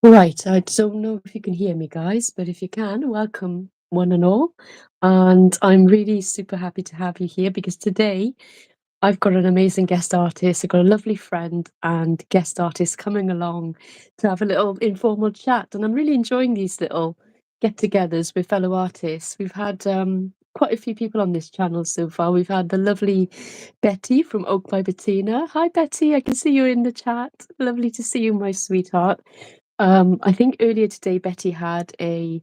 Right, I don't know if you can hear me, guys, but if you can, welcome one and all. And I'm really super happy to have you here because today I've got an amazing guest artist. I've got a lovely friend and guest artist coming along to have a little informal chat. And I'm really enjoying these little get togethers with fellow artists. We've had quite a few people on this channel so far. We've had the lovely Betty from Oak by Bettina. Hi, Betty. I can see you in the chat. Lovely to see you, my sweetheart. I think earlier today Betty had a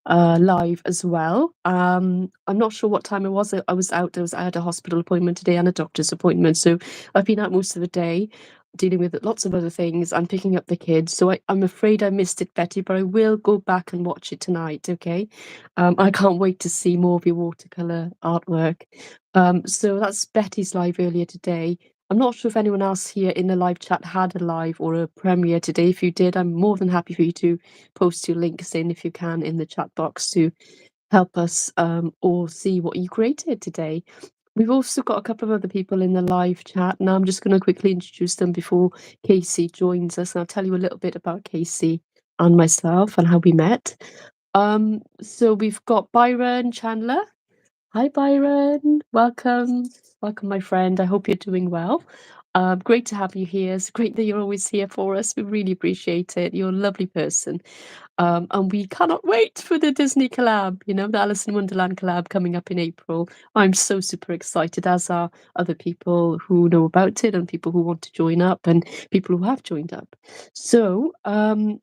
live as well. I'm not sure what time it was. I was out. I had a hospital appointment today and a doctor's appointment, so I've been out most of the day dealing with lots of other things and picking up the kids. So I'm afraid I missed it, Betty, but I will go back and watch it tonight. Okay, I can't wait to see more of your watercolor artwork. So that's Betty's live earlier today. I'm not sure if anyone else here in the live chat had a live or a premiere today. If you did, I'm more than happy for you to post your links in if you can in the chat box to help us all see what you created today. We've also got a couple of other people in the live chat. Now I'm just going to quickly introduce them before Casey joins us, and I'll tell you a little bit about Casey and myself and how we met. So we've got Byron Chandler. Hi, Byron. Welcome. Welcome, my friend. I hope you're doing well. Great to have you here. It's great that you're always here for us. We really appreciate it. You're a lovely person. And we cannot wait for the Disney collab, the Alice in Wonderland collab coming up in April. I'm so super excited, as are other people who know about it and people who want to join up and people who have joined up. So,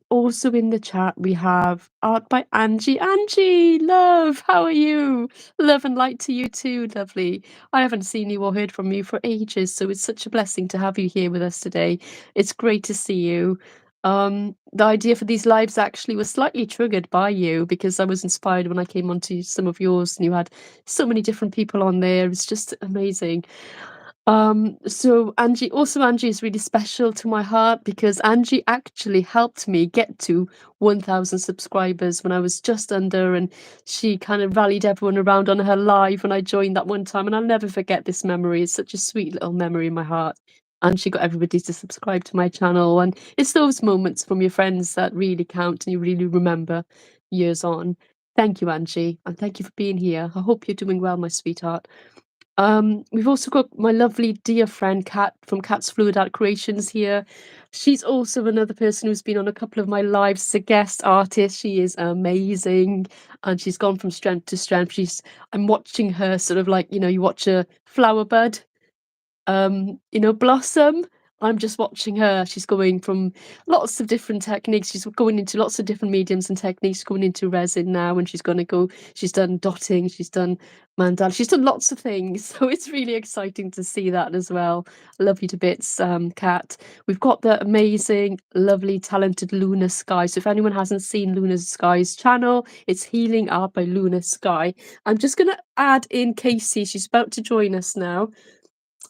also in the chat, we have art by Angie. Angie, love, how are you? Love and light to you too, lovely. I haven't seen you or heard from you for ages, so it's such a blessing to have you here with us today. It's great to see you. The idea for these lives actually was slightly triggered by you because I was inspired when I came onto some of yours and you had so many different people on there. It's just amazing. So Angie is really special to my heart because Angie actually helped me get to 1,000 subscribers when I was just under, and she kind of rallied everyone around on her live when I joined that one time, and I'll never forget this memory. It's such a sweet little memory in my heart. And she got everybody to subscribe to my channel, and it's those moments from your friends that really count and you really remember years on. Thank you, Angie, and thank you for being here. I hope you're doing well, my sweetheart. We've also got my lovely dear friend Kat from Kat's Fluid Art Creations here. She's also another person who's been on a couple of my lives as a guest artist. She is amazing, and she's gone from strength to strength. I'm watching her sort of like, you watch a flower bud blossom. I'm just watching her. She's going from lots of different techniques. She's going into lots of different mediums and techniques, going into resin now, and she's done dotting, she's done mandala, she's done lots of things. So it's really exciting to see that as well. Love you to bits, Kat. We've got the amazing, lovely, talented Luna Sky. So if anyone hasn't seen Luna Sky's channel, it's Healing Art by Luna Sky. I'm just going to add in Casey. She's about to join us now.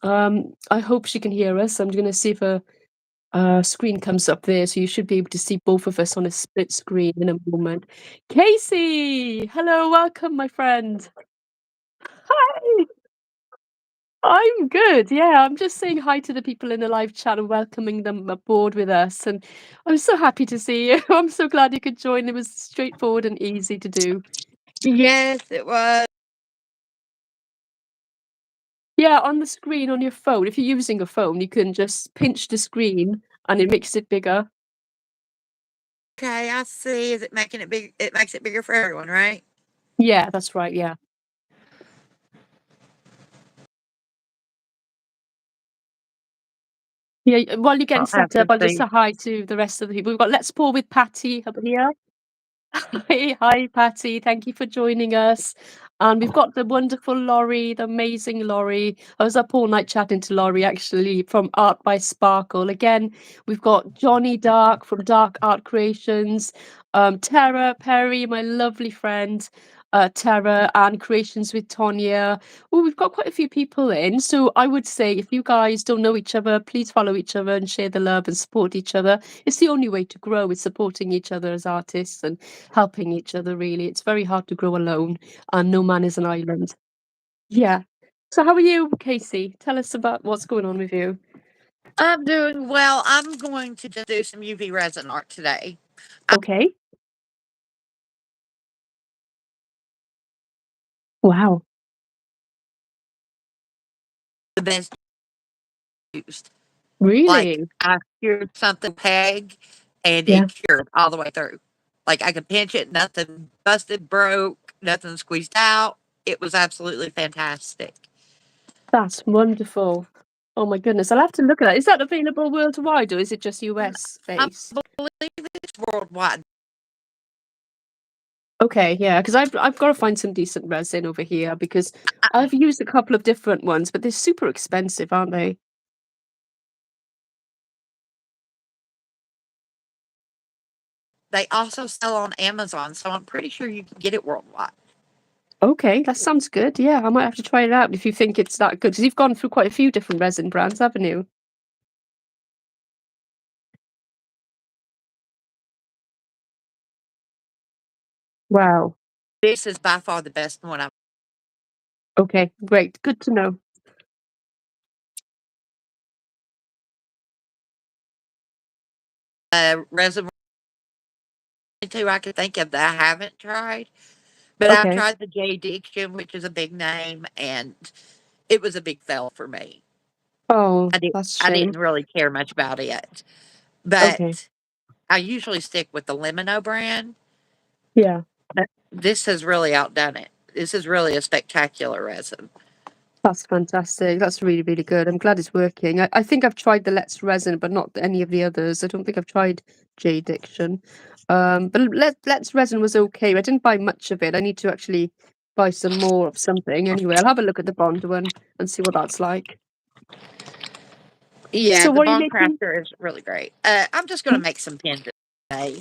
I hope she can hear us. I'm going to see if a screen comes up there, so you should be able to see both of us on a split screen in a moment. Casey, hello, welcome, my friend. Hi. I'm good. Yeah, I'm just saying hi to the people in the live chat and welcoming them aboard with us. And I'm so happy to see you. I'm so glad you could join. It was straightforward and easy to do. Yes, it was. Yeah, on the screen on your phone. If you're using a phone, you can just pinch the screen and it makes it bigger. Okay, I see. Is it making it big? It makes it bigger for everyone, right? Yeah, that's right. Yeah. Yeah, while you're getting I'll have set to up, I'll just see. say hi to the rest of the people. We've got Let's Pour with Patty up here. Hi, Patty. Thank you for joining us. And we've got the wonderful Laurie, the amazing Laurie. I was up all night chatting to Laurie, actually, from Art by Sparkle. Again, we've got Johnny Dark from Dark Art Creations, Tara Perry, my lovely friend, Tara, and Creations with Tonya. Well, we've got quite a few people in. So I would say if you guys don't know each other, please follow each other and share the love and support each other. It's the only way to grow, is supporting each other as artists and helping each other, really. It's very hard to grow alone, and no man is an island. Yeah. So how are you, Casey? Tell us about what's going on with you. I'm doing well. I'm going to just do some UV resin art today. Okay. Wow. The best used. Like, Really? I cured something peg, and Yeah. it cured all the way through. Like, I could pinch it, nothing busted, broke, nothing squeezed out. It was absolutely fantastic. That's wonderful. Oh my goodness. I'll have to look at that. Is that available worldwide or is it just And US I based? believe it's worldwide. Okay, yeah, because I've got to find some decent resin over here because I've used a couple of different ones, but they're super expensive, aren't they? They also sell on Amazon, so I'm pretty sure you can get it worldwide. Okay, that sounds good. Yeah, I might have to try it out if you think it's that good. Because you've gone through quite a few different resin brands, haven't you? Wow. This is by far the best one I've Okay, great. Good to know. resin to I can think of that I haven't tried. But I've Okay. tried the J Diction, which is a big name, and it was a big fail for me. Oh, that's a I shame. didn't really care much about it. Okay. But I usually stick with the Lemino brand. Yeah. But this has really outdone it. This is really a spectacular resin. That's fantastic. That's really, really good. I'm glad it's working. I think I've tried the Let's Resin, but not any of the others. I don't think I've tried J Diction. But Let's Resin was okay. I didn't buy much of it. I need to actually buy some more of something. Anyway, I'll have a look at the Bond one and see what that's like. Yeah, So the what are you Bone making? Crafter is really great. I'm just going to Hmm? make some pins today.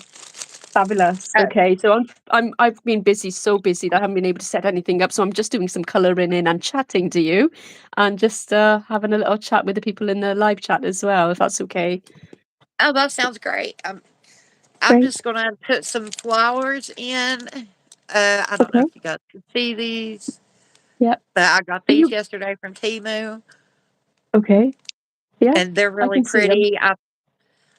Fabulous. Uh, Okay, so I've been busy, so busy that I haven't been able to set anything up. So I'm just doing some colouring in and chatting to you, and just having a little chat with the people in the live chat as well, if that's okay. oh, that sounds great. I'm Great. just going to put some flowers in. I don't know Okay. if you guys can see these, Yeah. but I got Are these you yesterday from Temu, okay? Yeah, and they're I really can see them. pretty.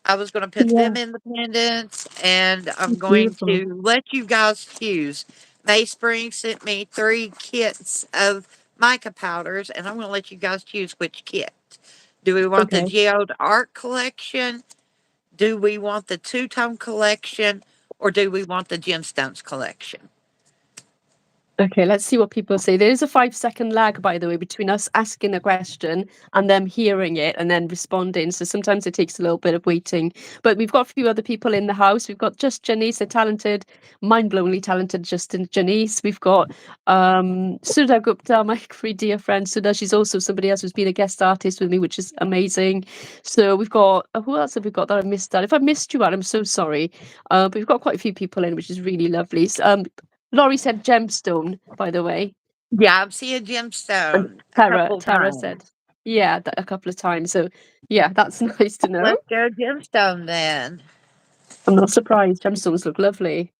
I was going to put Yeah, them in the pendants, and I'm it's going beautiful. to let you guys choose. Mayspring sent me 3 kits of mica powders, and I'm going to let you guys choose which kit. Do we want the Okay. Geode Art Collection? Do we want the two-tone collection? Or do we want the gemstones collection? Okay, let's see what people say. There is a 5 second lag, by the way, between us asking a question and them hearing it and then responding. So sometimes it takes a little bit of waiting. But we've got a few other people in the house. We've got just Janice, a talented, mind-blowingly talented Justin Janice. We've got Sudha Gupta, my very dear friend Sudha. She's also somebody else who's been a guest artist with me, which is amazing. So we've got who else have we got that I missed out? If I missed you out, I'm so sorry. But we've got quite a few people in, which is really lovely. Laurie said gemstone, by the way, Yeah, I've seen a and gemstone a Tara couple of Tara times. said, yeah, a couple of times. So yeah, that's nice to know. Let's go gemstone then. I'm not surprised. Gemstones look lovely.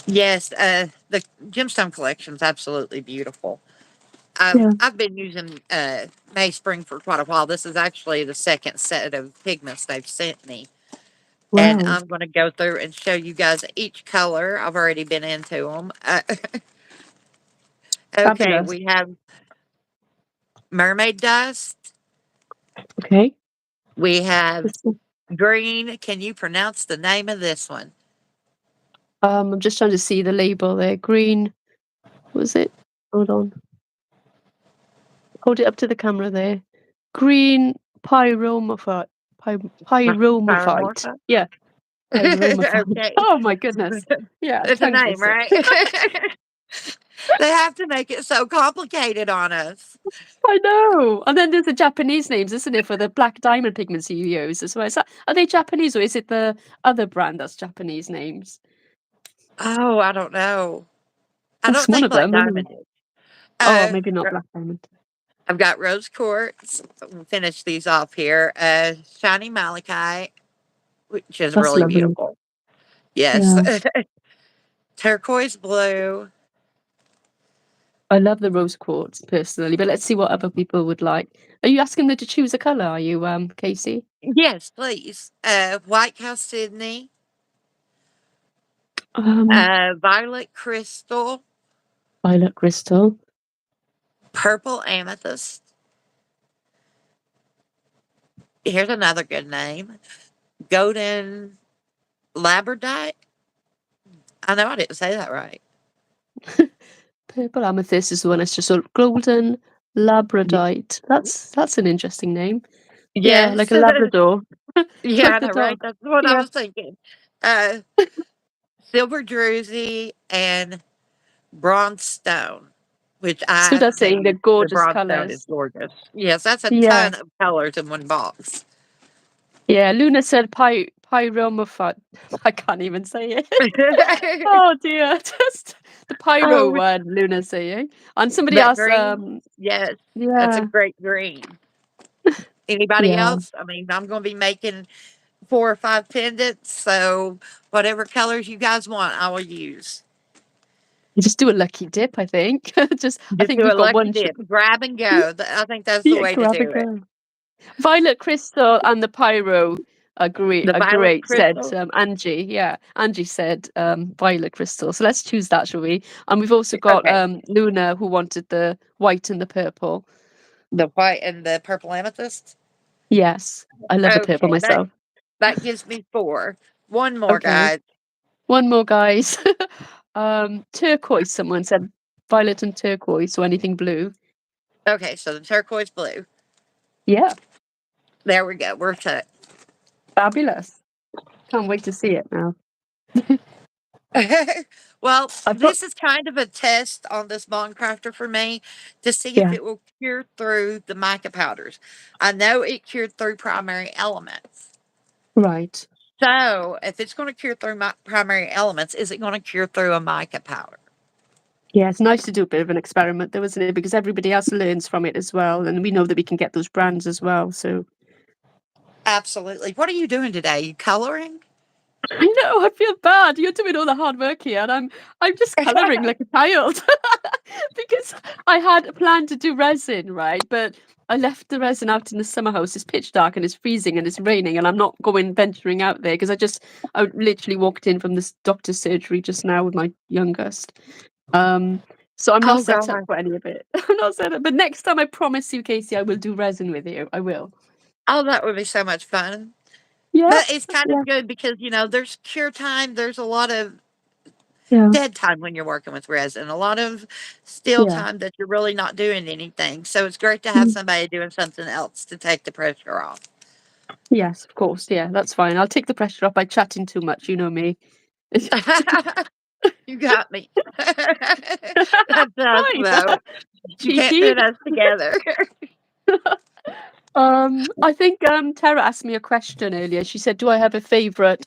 Yes, the gemstone collection is absolutely beautiful. Yeah. I've been using Mayspring for quite a while. This is actually the second set of pigments they've sent me. And Wow. I'm going to go through and show you guys each color. I've already been into them. Okay, Fabulous. we have mermaid dust. Okay. We have This one- green. Can you pronounce the name of this one? I'm just trying to see the label there. Green. What was it? Hold on. Hold it up to the camera there. Green pyromorphite. Pyromorphite. Pyromorpha? Yeah, pyromorphite. Okay. Oh my goodness. Yeah, It's a tongue name, twister. right? They have to make it so complicated on us. I know. And then there's the Japanese names, isn't it, for the black diamond pigments you use as well. Are they Japanese or is it the other brand that's Japanese names? Oh, I don't know. I That's don't one think of Black them, isn't Diamond it? is. Oh, Uh, maybe not black diamond. I've got rose quartz. We'll finish these off here. Shiny malachite, which is That's really lovely. beautiful. Yes. Yeah. Turquoise blue. I love the rose quartz personally, but let's see what other people would like. Are you asking them to choose a colour, are you, Casey? Yes, please. White House Sydney. Um, Violet crystal, violet crystal. purple amethyst. Here's another good name. Golden labradorite. I know I didn't say that right. Purple amethyst is the one that's just sort of golden labradorite. That's an interesting name. Yeah, like Yes. a Labrador, Yeah, I like the know, right? dog. That's what I Yeah. was thinking. Uh, silver druzy and bronze stone, which I So have to that's tell saying they're you, the gorgeous bronze stone is colours. gorgeous. Yes, that's a Yeah. ton of colors in one box. Yeah, Luna said pyromophat. I can't even say it. Oh dear, just the pyro Oh, word Luna's saying. And somebody that else, green? Yes, that's a yeah, great green. Anybody yeah. else? I mean, I'm going to be making 4 or 5 pendants, so whatever colors you guys want, I will use. You just do a lucky dip, I think. Just, I Just think do a we've got lucky one. dip, grab and go. I think that's the Yeah, way to grab a do it. go. Violet crystal and the pyro are great. The Are violet great. Said crystal. Angie. Yeah, Angie said violet crystal. So let's choose that, shall we? And we've also got Okay, Luna who wanted the white and the purple. the white and the purple amethyst. Yes, I love a purple Okay, that myself. that gives me 4. One more, Okay, guys. one more, guys. Turquoise. Someone said violet and turquoise. So anything blue. Okay, so the turquoise blue. Yeah, There we go. We're set. fabulous. Can't wait to see it now. Well, I've got this is kind of a test on this bond crafter for me to see if yeah, it will cure through the mica powders. I know it cured through primary elements. right. So, if it's going to cure through my primary elements, is it going to cure through a mica powder? Yeah, it's nice to do a bit of an experiment though, isn't it? Because everybody else learns from it as well. And we know that we can get those brands as well. So Absolutely. What are you doing today? You coloring? I know, I feel bad. You're doing all the hard work here and I'm just colouring like a child. Because I had planned to do resin, right? But I left the resin out in the summer house. It's pitch dark and it's freezing and it's raining and I'm not going venturing out there because I literally walked in from this doctor's surgery just now with my youngest. Um, so I'm not Oh, set up God. for any of it. I'm not set up. But next time I promise you, Casey, I will do resin with you. I will. Oh, that would be so much fun. Yeah. But it's kind Yeah. of good because, there's cure time. There's a lot of Yeah. dead time when you're working with resin, a lot of still Yeah. time that you're really not doing anything. So it's great to have Mm. somebody doing something else to take the pressure off. Yes, of course. Yeah, that's fine. I'll take the pressure off by chatting too much. You know me. You got me. That's us, Fine. though. You can't Cheeky. put us together. I think Tara asked me a question earlier. She said, "Do I have a favorite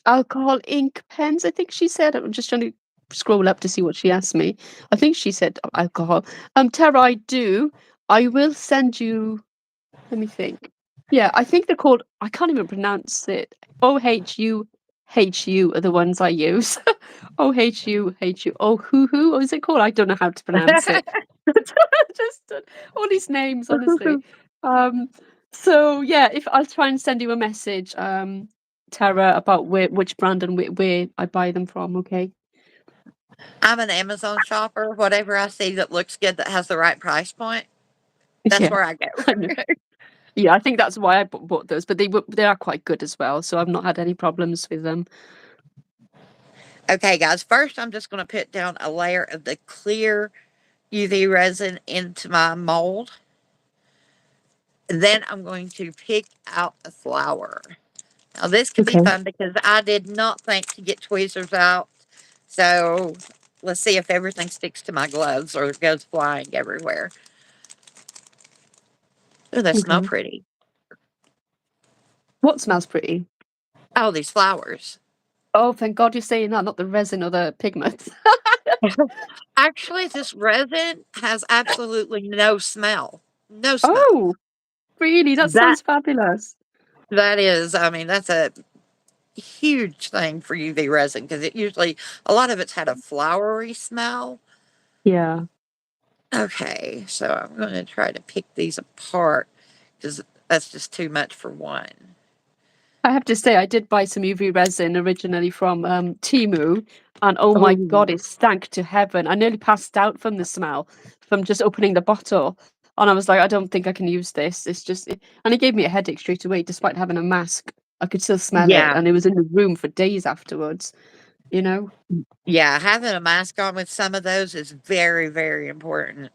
alcohol ink pens?" I think she said. I'm just trying to scroll up to see what she asked me. I think she said alcohol. Tara, I do. I will send you. Let me think. Yeah, I think they're called. I can't even pronounce it. OHU are the ones I use. OHU. Oh, who? What is it called? I don't know how to pronounce it. Just all these names, honestly. Um, so yeah, if I'll try and send you a message, Tara, about which brand and where I buy them from. Okay. I'm an Amazon shopper. Whatever I see that looks good that has the right price point, that's Yeah. where I go. I know. Yeah, I think that's why I bought those, but they are quite good as well, so I've not had any problems with them. Okay, guys, first I'm just going to put down a layer of the clear UV resin into my mold. Then I'm going to pick out a flower. Now, this can be Okay. fun because I did not think to get tweezers out. So, let's see if everything sticks to my gloves or goes flying everywhere. Oh, they smell Okay. pretty. What smells pretty? Oh, these flowers. Oh, thank God you're saying that, not the resin or the pigment. Actually, this resin has absolutely no smell. No smell. Oh, really? That That sounds fabulous. that is, I mean, that's a huge thing for UV resin because it usually a lot of it's had a flowery smell. Yeah. Okay, so I'm going to try to pick these apart because that's just too much for one. I have to say, I did buy some UV resin originally from Temu, and oh my God, Oh, it stank to heaven. I nearly passed out from the smell from just opening the bottle. And I was like, I don't think I can use this. And it gave me a headache straight away, despite having a mask. I could still smell it, yeah. and it was in the room for days afterwards, you know? Yeah, having a mask on with some of those is very, very important.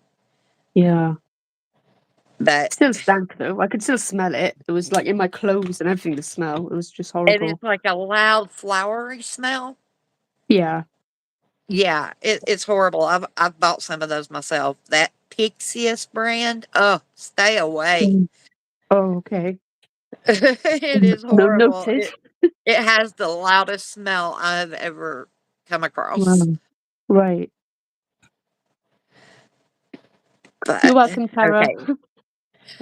Yeah. But Still stank though. I could still smell it. It was like in my clothes and everything, the smell. It was just and horrible. it's like a loud flowery smell. Yeah. Yeah, it's horrible. I've bought some of those myself. That Pixius brand, oh, stay away. Mm. Oh, okay. It is No horrible. noted. It has the loudest smell I've ever come across. Wow. Right. You're But welcome, Tara. okay.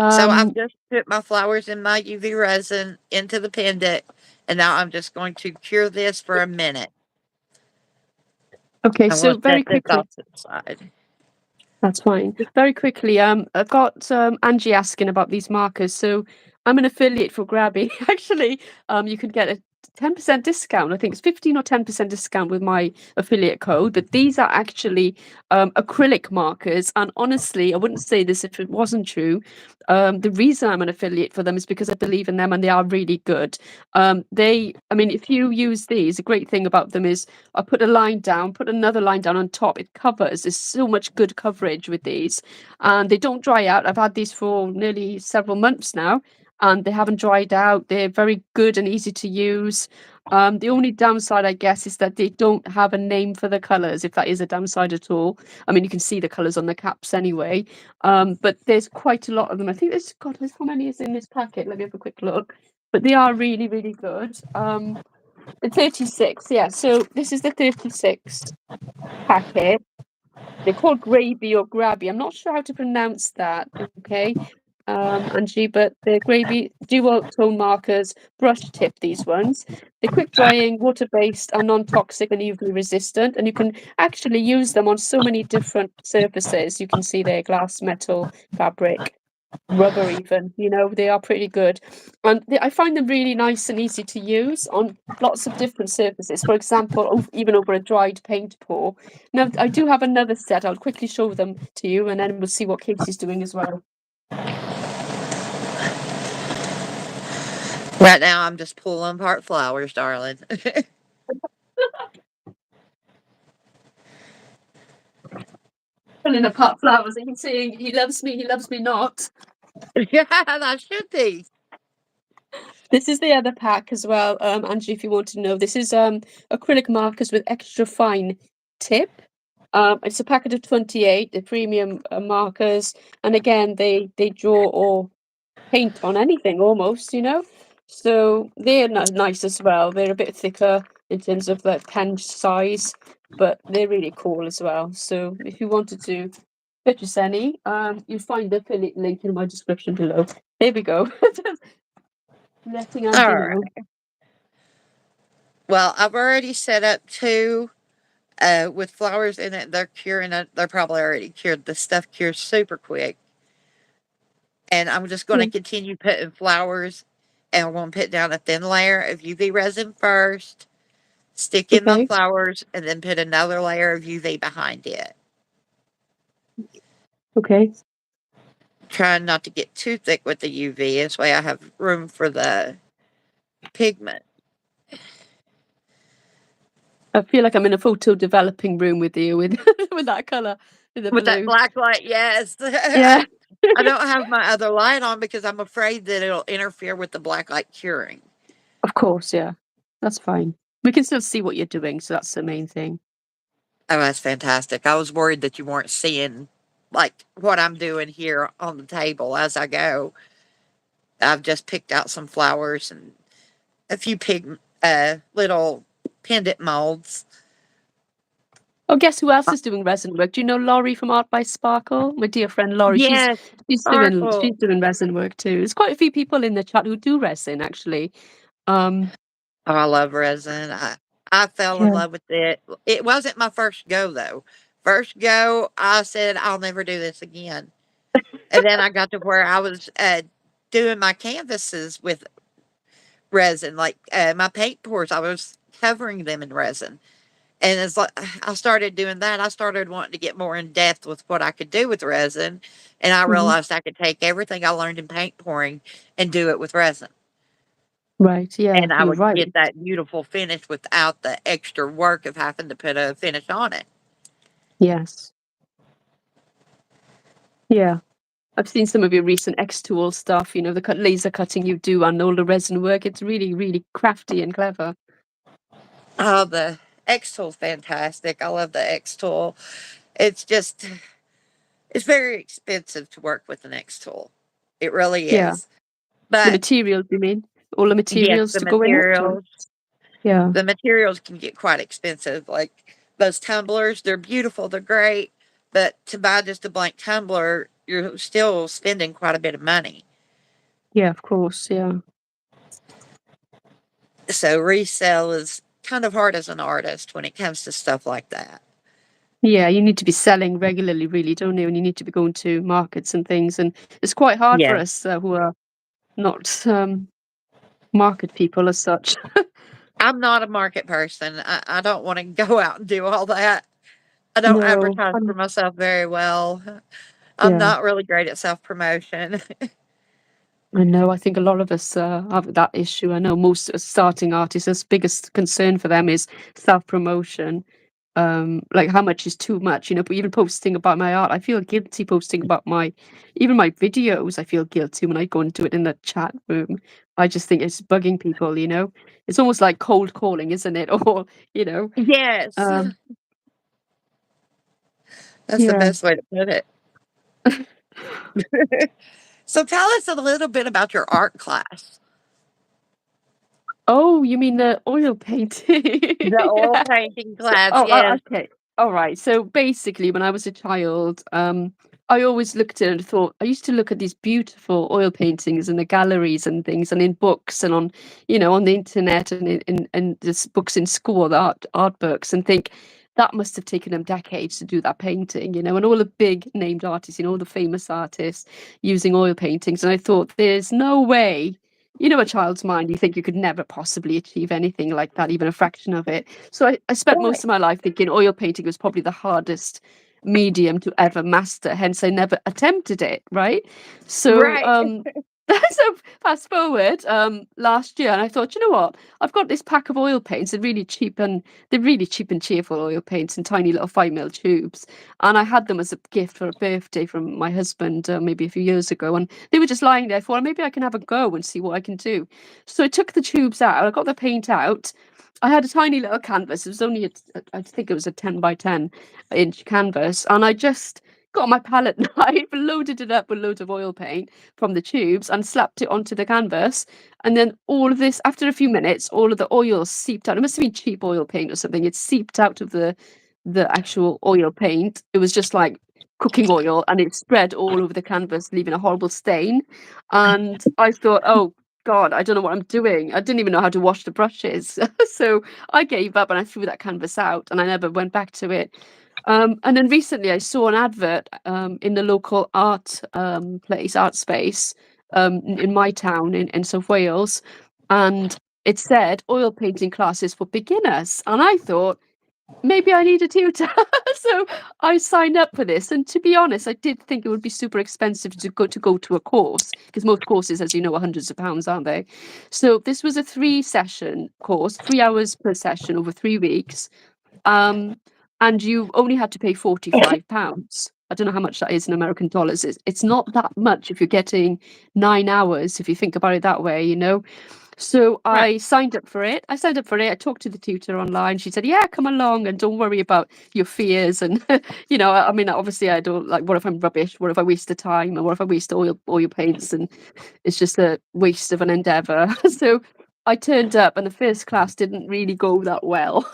So I've Um, just put my flowers in my UV resin into the pendant, and now I'm just going to cure this for a minute. okay, I'm going so to set very this quickly, off to the side. that's fine. Very quickly, I've got Angie asking about these markers. So I'm an affiliate for Grabie. Actually, you could get a 10% discount. I think it's 15 or 10% discount with my affiliate code. But these are actually acrylic markers. And honestly, I wouldn't say this if it wasn't true. The reason I'm an affiliate for them is because I believe in them and they are really good. I mean, if you use these, a great thing about them is I put a line down, put another line down on top. It covers. There's so much good coverage with these, and they don't dry out. I've had these for nearly several months now, and they haven't dried out. They're very good and easy to use. The only downside, I guess, is that they don't have a name for the colors, if that is a downside at all. I mean, you can see the colors on the caps anyway. But there's quite a lot of them. I think there's, God, how many is in this packet? Let me have a quick look. But they are really, really good. The 36, yeah. So this is the 36 packet. They're called Grabie or Grabie. I'm not sure how to pronounce that, okay, Angie, but they're Grabie dual tone markers, brush tip, these ones. They're quick drying, water based, and non toxic and UV resistant. And you can actually use them on so many different surfaces. You can see they're glass, metal, fabric, rubber even, they are pretty good. And I find them really nice and easy to use on lots of different surfaces. For example, even over a dried paint pour. Now, I do have another set. I'll quickly show them to you and then we'll see what Casey's doing as well. Right now, I'm just pulling apart flowers, darling. Pulling apart flowers and he's saying he loves me not. Yeah, that should be. This is the other pack as well, Angie, if you want to know. This is acrylic markers with extra fine tip. It's a packet of 28, the premium markers, and again they draw or paint on anything almost. So they're nice as well. They're a bit thicker in terms of the pen size, but they're really cool as well. So if you wanted to purchase any, you'll find the affiliate link in my description below. There we go. Letting All Angie right. know. Well, I've already set up two with flowers in it. They're curing it. They're probably already cured. The stuff cures super quick. And I'm just going to Yeah. continue putting flowers, and I'm going to put down a thin layer of UV resin first, stick in my Okay. flowers, and then put another layer of UV behind it. Okay. Trying not to get too thick with the UV. This way I have room for the pigment. I feel like I'm in a photo developing room with you with with that color, with the With that blue. black light, yes. Yeah. I don't have my other light on because I'm afraid that it'll interfere with the black light curing. Of course, yeah. That's fine. We can still see what you're doing, so that's the main thing. Oh, that's fantastic. I was worried that you weren't seeing like what I'm doing here on the table as I go. I've just picked out some flowers and a few little pendant molds. Oh, guess who else Uh, is doing resin work? Do you know Laurie from Art by Sparkle? My dear friend Laurie. She's Yes, she's doing she's sparkle. doing resin work too. There's quite a few people in the chat who do resin actually. Um, Oh, I love resin. I fell in yeah. love with it. It wasn't my first go though. First go, I said I'll never do this again. And then I got to where I was doing my canvases with resin. Like my paint pours, I was covering them in resin. And as I started doing that, I started wanting to get more in depth with what I could do with resin. And I Mhm. realized I could take everything I learned in paint pouring and do it with resin. Right, yeah, And I you're would right. get that beautiful finish without the extra work of having to put a finish on it. Yes. Yeah. I've seen some of your recent X-Tool stuff, you know, the laser cutting you do and all the resin work. It's really, really crafty and clever. Oh, the X tool's fantastic. I love the X tool. It's just, it's very expensive to work with an X tool. It really Yeah. is. The But materials, you mean? All the yes, materials to go in it? Or? Yeah. the materials can get quite expensive. Like those tumblers, they're beautiful, they're great. But to buy just a blank tumbler, you're still spending quite a bit of money. Yeah, of course. Yeah. So resale is kind of hard as an artist when it comes to stuff like that. Yeah, you need to be selling regularly, really, don't you? And you need to be going to markets and things. And it's quite hard for Yeah. us who are not market people as such. I'm not a market person. I don't want to go out and do all that. I don't No. advertise for myself very well. I'm Yeah. not really great at self promotion. I know. I think a lot of us have that issue. I know most starting artists, the biggest concern for them is self-promotion. Like how much is too much, you know, but even posting about my art, I feel guilty posting about even my videos. I feel guilty when I go and do it in the chat room. I just think it's bugging people, you know. It's almost like cold calling, isn't it? Or, you know, Yes, um, that's the yeah. best way to put it. So tell us a little bit about your art class. Oh, you mean the oil painting? The oil Yeah. painting So, class, yes. okay. All right. So basically, when I was a child, I always looked at it and thought, I used to look at these beautiful oil paintings in the galleries and things, and in books and on, you know, on the internet and in this books in school, the art books, and think that must have taken them decades to do that painting, you know, and all the big named artists, you know, all the famous artists using oil paintings. And I thought, there's no way. You know, a child's mind, you think you could never possibly achieve anything like that, even a fraction of it. So I spent most Right. of my life thinking oil painting was probably the hardest medium to ever master. Hence, I never attempted it. Right. So, Right. so fast forward last year, and I thought, you know what? I've got this pack of oil paints. They're really cheap and cheerful oil paints in tiny little 5 ml tubes. And I had them as a gift for a birthday from my husband maybe a few years ago, and they were just lying there for. Maybe I can have a go and see what I can do. So I took the tubes out. I got the paint out. I had a tiny little canvas. It was only, I think it was a 10 by 10 inch canvas. And I just got my palette knife, loaded it up with loads of oil paint from the tubes and slapped it onto the canvas. And then all of this, after a few minutes, all of the oil seeped out. It must have been cheap oil paint or something. It seeped out of the actual oil paint. It was just like cooking oil and it spread all over the canvas, leaving a horrible stain. And I thought, oh, God, I don't know what I'm doing. I didn't even know how to wash the brushes. So I gave up and I threw that canvas out and I never went back to it. And then recently I saw an advert in the local art space in my town in South Wales. And it said oil painting classes for beginners. And I thought, maybe I need a tutor. So I signed up for this. And to be honest, I did think it would be super expensive to go to a course because most courses, as you know, are hundreds of pounds, aren't they? So this was a 3 session course, 3 hours per session over 3 weeks. Um, and you only had to pay £45. I don't know how much that is in American dollars. It's not that much if you're getting 9 hours, if you think about it that way, you know. So Right. I signed up for it. I talked to the tutor online. She said, "Yeah, come along and don't worry about your fears." And you know, I mean, obviously, I don't like. What if I'm rubbish? What if I waste the time? And what if I waste all your paints? And it's just a waste of an endeavor. So I turned up, and the first class didn't really go that well.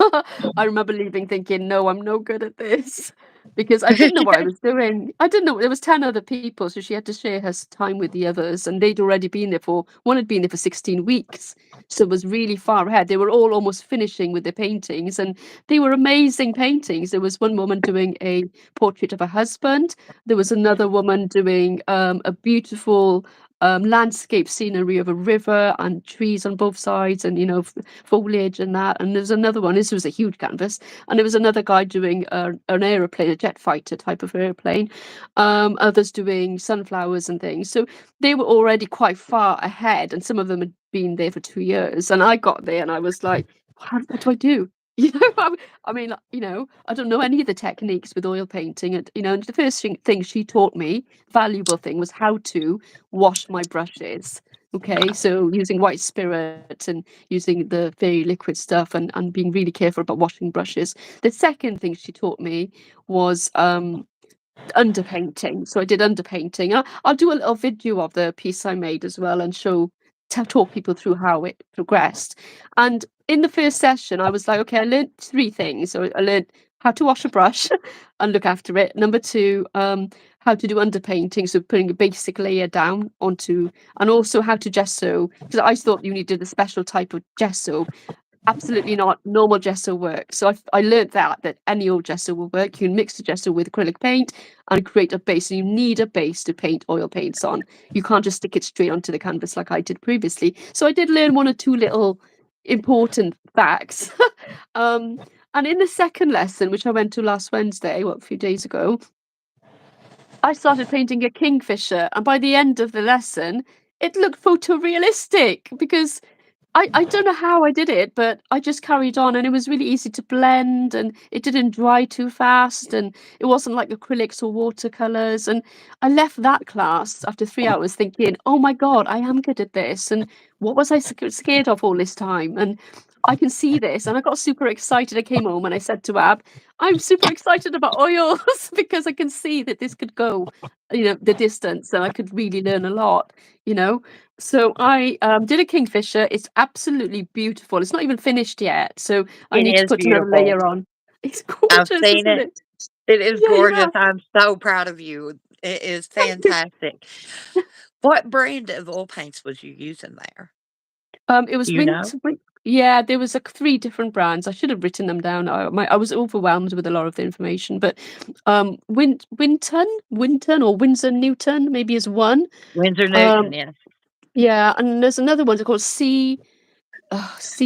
I remember leaving thinking, "No, I'm no good at this." Because I didn't know what I was doing. I didn't know there was 10 other people, so she had to share her time with the others, and they'd already been there for one had been there for 16 weeks, so it was really far ahead. They were all almost finishing with their paintings, and they were amazing paintings. There was one woman doing a portrait of a husband. There was another woman doing a beautiful landscape scenery of a river and trees on both sides, and foliage and that. And there's another one. This was a huge canvas, and there was another guy doing an aeroplane, a jet fighter type of airplane. Others doing sunflowers and things. So they were already quite far ahead, and some of them had been there for 2 years. And I got there, and I was like, what do I do? I mean, I don't know any of the techniques with oil painting, and the first thing she taught me, valuable thing, was how to wash my brushes. Okay, so using white spirit and using the very liquid stuff, and being really careful about washing brushes. The second thing she taught me was underpainting. So I did underpainting. I'll do a little video of the piece I made as well, and talk people through how it progressed. And in the first session, I was like, okay, I learned 3 things. So I learned how to wash a brush and look after it. Number 2, how to do underpainting, so putting a basic layer down onto, and also how to gesso, because I thought you needed a special type of gesso. Absolutely not. Normal gesso works. So I learned that any old gesso will work. You can mix the gesso with acrylic paint and create a base. And you need a base to paint oil paints on. You can't just stick it straight onto the canvas like I did previously. So I did learn 1 or 2 little important facts. And in the second lesson, which I went to last Wednesday, a few days ago, I started painting a kingfisher. And by the end of the lesson, it looked photorealistic, because I don't know how I did it, but I just carried on, and it was really easy to blend, and it didn't dry too fast, and it wasn't like acrylics or watercolors. And I left that class after 3 hours thinking, oh my God, I am good at this. And what was I scared of all this time? And I can see this. And I got super excited. I came home and I said to Ab, I'm super excited about oils because I can see that this could go, the distance, and I could really learn a lot. So I did a kingfisher. It's absolutely beautiful. It's not even finished yet, so I It need to is put another beautiful. layer on. It's I've gorgeous, seen isn't it. it? It is Yeah, you gorgeous. have. I'm so proud of you. It is Thank you. fantastic. What brand of oil paints was you using there? It Do was you know? yeah, there was like 3 different brands. I should have written them down. I was overwhelmed with a lot of the information, but Winton or Windsor Newton maybe is one. Windsor Newton, Um, yes. yeah, and there's another one called Sea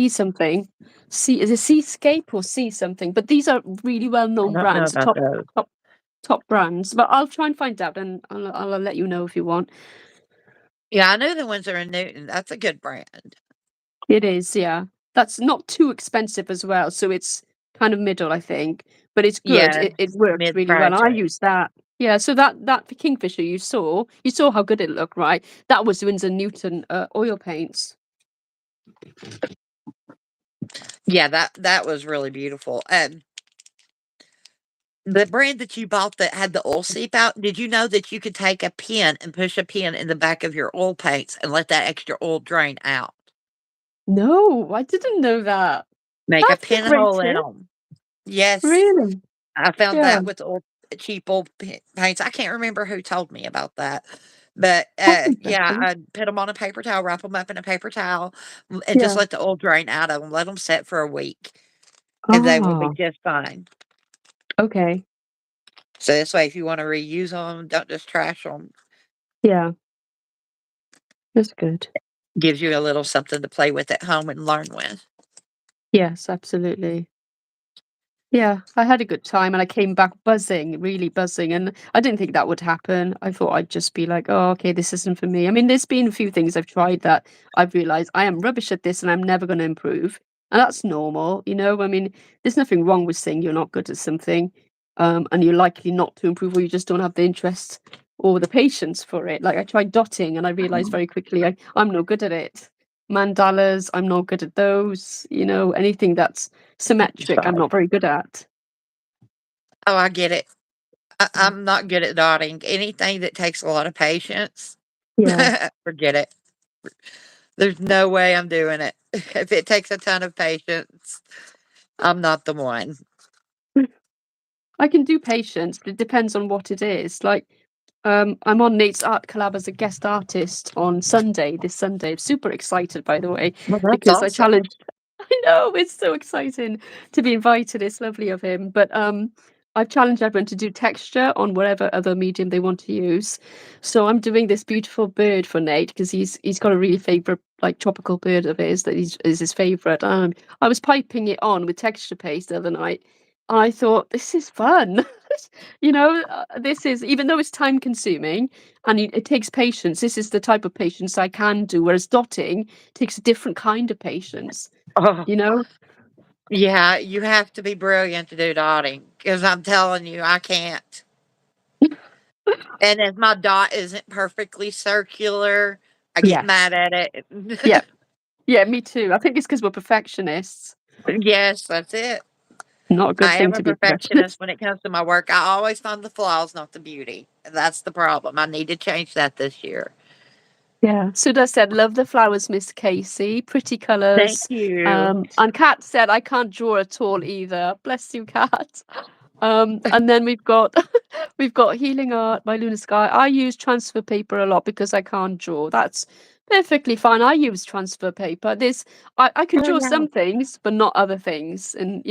something. Sea, is it Seascape or Sea something? But these are really I well-known don't know brands, about those. top top brands. But I'll try and find out, and I'll let you know if you want. Yeah, I know the Windsor Newton. That's a good brand. It is, yeah. That's not too expensive as well, so it's kind of middle, I think. But it's good. Yeah, It works really well. mid-price I range. use that. Yeah, so that Kingfisher you saw how good it looked, right? That was Winsor Newton oil paints. Yeah, that was really beautiful. The brand that you bought that had the oil seep out, did you know that you could take a pin and push a pin in the back of your oil paints and let that extra oil drain out? No, I didn't know that. Make a That's a great pinhole in tip. them. Yes, Really? I found Yeah. that with old cheap old paints. I can't remember who told me about that, but, That's yeah, interesting. I'd put them on a paper towel, wrap them up in a paper towel, and just Yeah. let the oil drain out of them. Let them set for a week, and they will be Ah, just fine. okay. So this way, if you wanna reuse them, don't just trash them. Yeah, that's good. Gives you a little something to play with at home and learn with. Yes, absolutely. Yeah, I had a good time, and I came back buzzing, really buzzing, and I didn't think that would happen. I thought I'd just be like, "Oh, okay, this isn't for me." I mean, there's been a few things I've tried that I've realized I am rubbish at this and I'm never going to improve. And that's normal. I mean, there's nothing wrong with saying you're not good at something, and you're likely not to improve, or you just don't have the interest or the patience for it. Like I tried dotting, and I realized very quickly I'm no good at it. Mandalas, I'm not good at those. Anything that's symmetric, I'm Sorry. not very good at. Oh, I get it. Mm. I'm not good at dotting. Anything that takes a lot of patience, Yeah. forget it. There's no way I'm doing it. If it takes a ton of patience, I'm not the one. I can do patience, but it depends on what it is. Like, I'm on Nate's art collab as a guest artist on Sunday, this Sunday. I'm super excited, by the way, Well, that's because I awesome. challenged. I know it's so exciting to be invited. It's lovely of him, but I've challenged everyone to do texture on whatever other medium they want to use. So I'm doing this beautiful bird for Nate because he's got a really favorite like tropical bird of his that is his favorite. I was piping it on with texture paste the other night, and I thought this is fun. This is even though it's time consuming and it takes patience. This is the type of patience I can do, whereas dotting takes a different kind of patience. Oh, You know? yeah, you have to be brilliant to do dotting because I'm telling you, I can't. And if my dot isn't perfectly circular, I get Yes. mad at Yeah. it. Yeah. Me too. I think it's because we're perfectionists. Yes, that's it. Not a good I am thing a to be perfectionist perfectionist. when it comes to my work. I always find the flaws, not the beauty. That's the problem. I need to change that this year. Yeah. Suda said, "Love the flowers, Miss Casey. Pretty Thank colours." you. And Kat said, "I can't draw at all either." Bless you, Kat. And then we've got we've got Healing Art by Luna Sky. I use transfer paper a lot because I can't draw. That's perfectly fine. I use transfer paper. I can Oh, draw yeah. some things, but not other things. And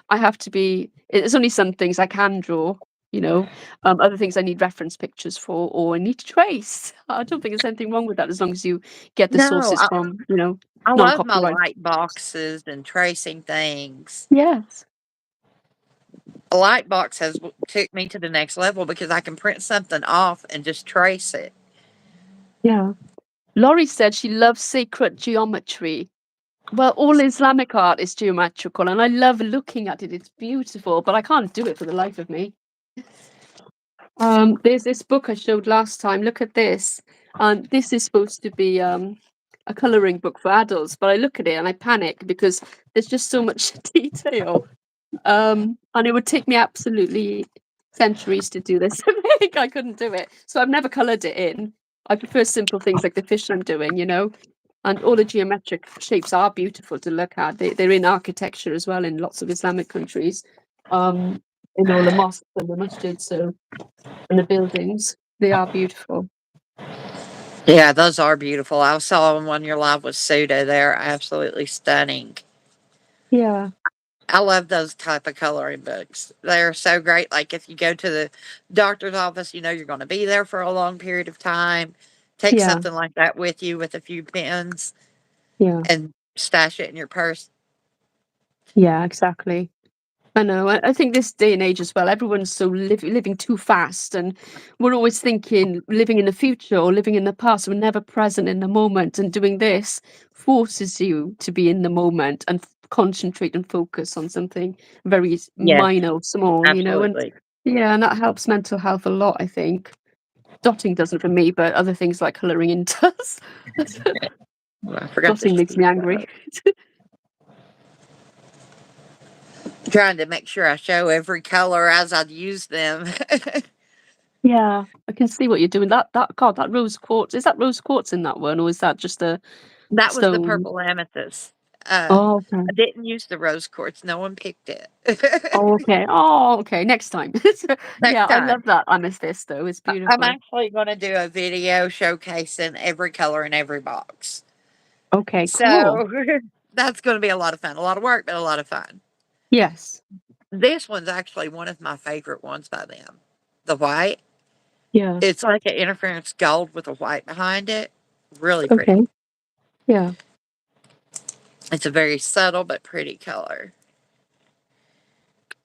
I have to be. There's only some things I can draw. You know, other things I need reference pictures for, or I need to trace. I don't think there's anything wrong with that as long as you get the No, sources from I love my non-copyright. light boxes and tracing things. Yes. A light box has took me to the next level because I can print something off and just trace it. Yeah. Laurie said she loves sacred geometry. Well, all Islamic art is geometrical, and I love looking at it. It's beautiful, but I can't do it for the life of me. There's this book I showed last time. Look at this. And this is supposed to be a coloring book for adults, but I look at it and I panic because there's just so much detail. And it would take me absolutely centuries to do this. I think I couldn't do it. So I've never colored it in. I prefer simple things like the fish I'm doing. And all the geometric shapes are beautiful to look at. They're in architecture as well in lots of Islamic countries. In all the mosques and the masjids, and the buildings, they are beautiful. Yeah, those are beautiful. I saw one your live with Suda. They're absolutely stunning. Yeah, I love those type of coloring books. They're so great. Like if you go to the doctor's office, you know you're going to be there for a long period of time. Take yeah, something like that with you with a few pens yeah, and stash it in your purse. yeah, exactly. I know. I think this day and age as well, everyone's so living too fast, and we're always thinking living in the future or living in the past. We're never present in the moment, and doing this forces you to be in the moment and concentrate and focus on something very Yes, minor, small. And absolutely. yeah, and that helps mental health a lot, I think. Dotting doesn't for me, but other things like colouring in does. Well, I forgot the Dotting makes me sheet. angry. Trying to make sure I show every color as I'd use them. Yeah, I can see what you're doing. That rose quartz, is that rose quartz in that one, or is that just a That was the stone? purple amethyst. Oh, okay. I didn't use the rose quartz. No one picked it. Oh, okay. Oh, okay. Next time. Yeah, Next I time. love that amethyst though. It's I'm beautiful. actually going to do a video showcasing every color in every box. Okay, cool. So that's going to be a lot of fun. A lot of work, but a lot of fun. Yes. This one's actually one of my favorite ones by them. The white. Yeah. It's like an interference gold with a white behind it. Really Okay. pretty. Yeah. It's a very subtle but pretty color.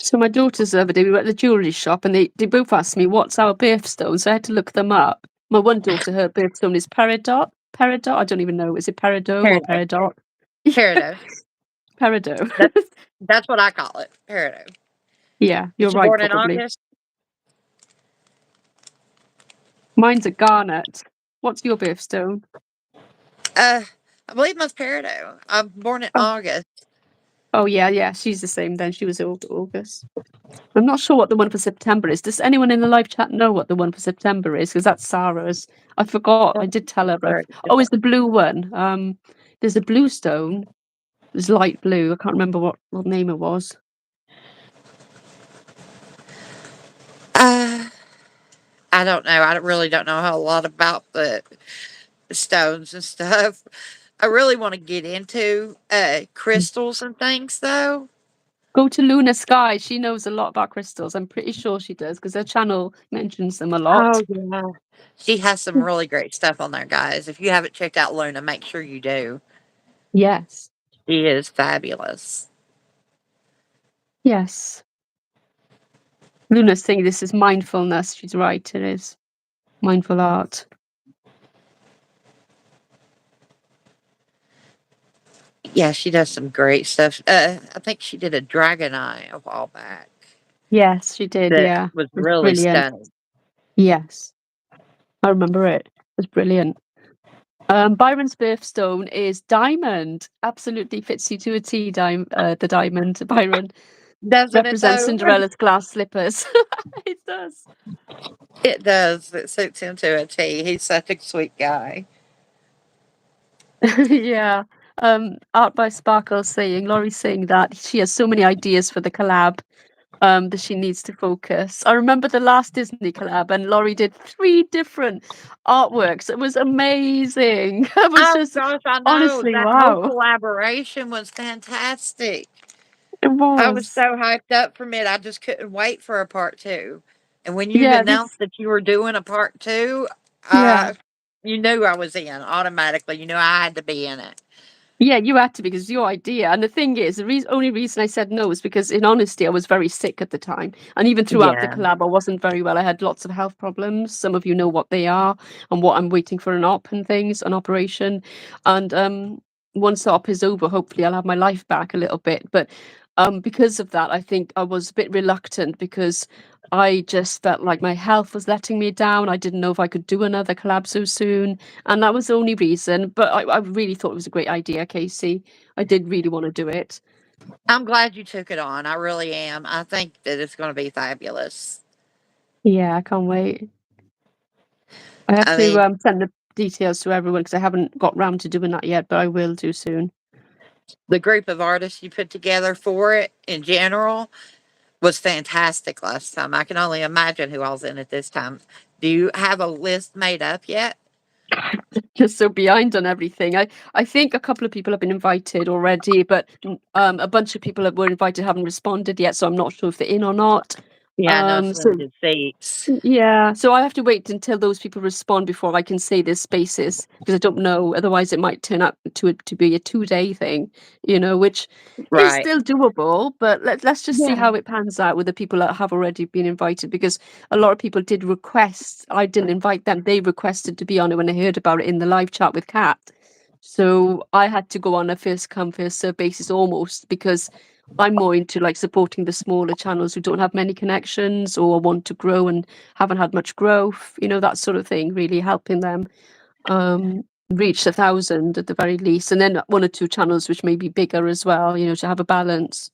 So my daughters the other day, we were at the jewellery shop and they both asked me what's our birthstone, so I had to look them up. My one daughter, her birthstone is peridot. Peridot? I don't even know. Is it peridot or Peridot. peridot? Yeah, Peridot. peridot. That, that's what I call it. Peridot. Yeah, Is you're she right, born in probably. August? Mine's a garnet. What's your birthstone? Uh, I believe mine's Peridot. I'm born in Oh, August. oh yeah, yeah. She's the same then. She was August. I'm not sure what the one for September is. Does anyone in the live chat know what the one for September is? Because that's Sarah's. I forgot. I did tell her, but oh, it's the blue one. There's a blue stone. It's light blue. I can't remember what name it was. Uh, I don't know. I really don't know a lot about the stones and stuff. I really want to get into crystals and things though. Go to Luna Sky. She knows a lot about crystals. I'm pretty sure she does because her channel mentions them a lot. Oh, yeah. She has some really great stuff on there, guys. If you haven't checked out Luna, make sure you do. Yes. She is fabulous. Yes. Luna's saying this is mindfulness. She's right. It is mindful art. Yeah, she does some great stuff. I think she did a dragon eye a while back Yes, she did. that Yeah. It was was really brilliant. stunning. Yes. I remember it. It was brilliant. Byron's birthstone is diamond. Absolutely fits you to a T, the diamond, Byron. Doesn't it, Represents though? Cinderella's glass slippers. It does. It does. It suits him to a T. He's such a sweet guy. Yeah. Art by Sparkle saying, Laurie's saying that she has so many ideas for the collab, that she needs to focus. I remember the last Disney collab and Laurie did 3 different artworks. It was amazing. It was Oh, just gosh, I know. honestly, That whole wow. collaboration was fantastic. It I was was. so hyped up from it. I just couldn't wait for a part two. And when you Yeah, announced this that you were doing a part two, yeah. you knew I was in automatically. You knew I had to be in it. Yeah, you had to because it's your idea. And the thing is, the only reason I said no is because, in honesty, I was very sick at the time. And even throughout the Yeah. collab, I wasn't very well. I had lots of health problems. Some of you know what they are and what I'm waiting for and things, an operation. And once the op is over, hopefully I'll have my life back a little bit. But because of that, I think I was a bit reluctant because I just felt like my health was letting me down. I didn't know if I could do another collab so soon. And that was the only reason. But I really thought it was a great idea, Casey. I did really want to do it. I'm glad you took it on. I really am. I think that it's going to be fabulous. Yeah, I can't wait. I have I to mean, send the details to everyone because I haven't got round to doing that yet, but I will do soon. the group of artists you put together for it in general was fantastic last time. I can only imagine who all's in it this time. Do you have a list made up yet? Just so behind on everything. I think a couple of people have been invited already, but a bunch of people that were invited haven't responded yet, so I'm not sure if they're in or not. Yeah, I know it's So limited seats. yeah, so I have to wait until those people respond before I can say there's spaces because I don't know. Otherwise, it might turn out to be a 2-day thing, which is Right. still doable. But let's just see Yeah. how it pans out with the people that have already been invited because a lot of people did request. I didn't invite them; they requested to be on it when they heard about it in the live chat with Kat. So I had to go on a first come first serve basis almost because I'm more into like supporting the smaller channels who don't have many connections or want to grow and haven't had much growth, that sort of thing, really helping them reach 1,000 at the very least. And then 1 or 2 channels which may be bigger as well, to have a balance.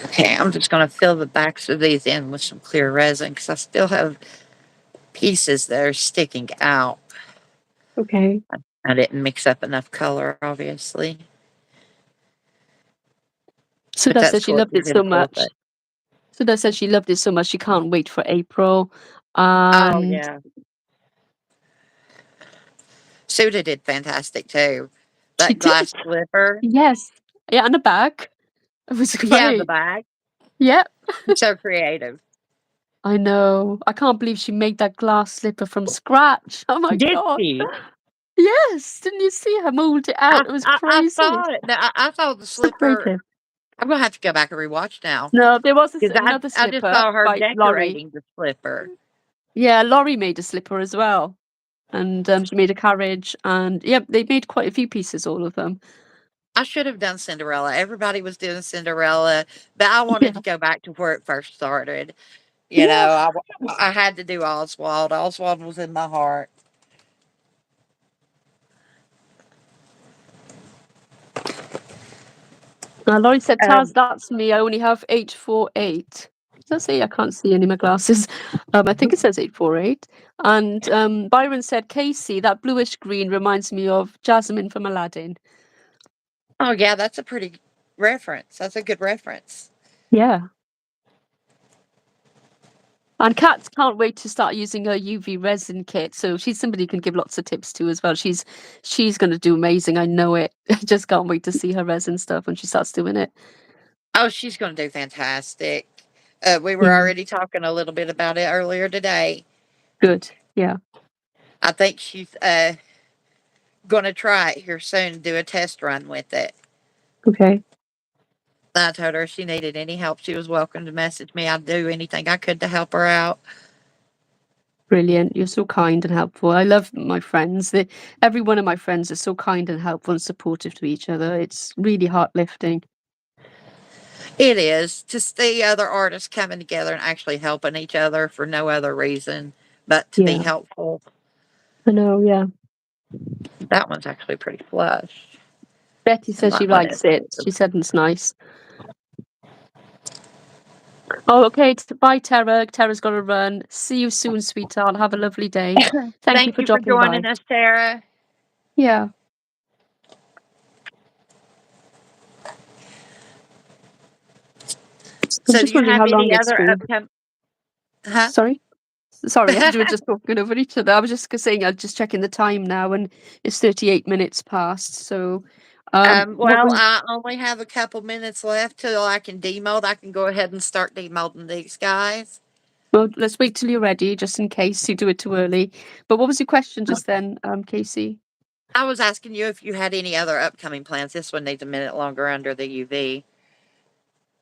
Okay, I'm just going to fill the backs of these in with some clear resin because I still have pieces that are sticking out. Okay. I didn't mix up enough color, obviously, but Sudha that's said she loved gorgeous it in so full much. face. Sudha said she loved it so much she can't wait for April. Oh, And yeah. Suda did fantastic too. she That did. glass slipper. Yes. Yeah, and a bag. It was Yeah, the great. bag. Yeah. So creative. I know. I can't believe she made that glass slipper from scratch. Oh my Did god. she? Yes. Didn't you see her mold it out? It was I crazy. saw it. Now, I saw the So slipper. creative. I'm gonna have to go back and rewatch now No, there was because another I just slipper saw her by Laurie. decorating the slipper. Yeah, Laurie made a slipper as well. And she made a carriage and yep, they made quite a few pieces, all of them. I should have done Cinderella. Everybody was doing Cinderella, but I wanted Yeah. to go back to where it first started. Yeah. I had to do Oswald. Oswald was in my heart. Laurie said, Taz, Um, that's me. I only have 848. Does that say? I can't see any of my glasses. I think it says 848. And Byron said, Casey, that bluish green reminds me of Jasmine from Aladdin. oh yeah, that's a pretty reference. That's a good reference. Yeah. And Kat can't wait to start using her UV resin kit. So she's somebody you can give lots of tips to as well. She's going to do amazing. I know it. I just can't wait to see her resin stuff when she starts doing it. Oh, she's going to do fantastic. We were Yeah, already talking a little bit about it earlier today. good. Yeah. I think she's going to try it here soon, do a test run with it. Okay. I told her if she needed any help, she was welcome to message me. I'd do anything I could to help her out. Brilliant. You're so kind and helpful. I love my friends. Every one of my friends is so kind and helpful and supportive to each other. It's really heart lifting. It is to see other artists coming together and actually helping each other for no other reason but to be Yeah. helpful. I know. Yeah. That one's actually pretty flush. Betty And says she that one is likes it. too. She said it's nice. Oh, okay. Bye, Tara. Tara's got to run. See you soon, sweetheart. Have a lovely day. Thank you Thank for you for dropping by. joining us, Sarah. Yeah. I'm So, do just you wondering have how long any it's other been. upcoming? Huh? Sorry. Sorry, we were just talking over each other. I was just saying, I'm just checking the time now, and it's 38 minutes past. So, what Well, was? I only have a couple minutes left till I can demold. I can go ahead and start demolding these guys. Well, let's wait till you're ready, just in case you do it too early. But what was your question just then, Casey? I was asking you if you had any other upcoming plans. This one needs a minute longer under the UV.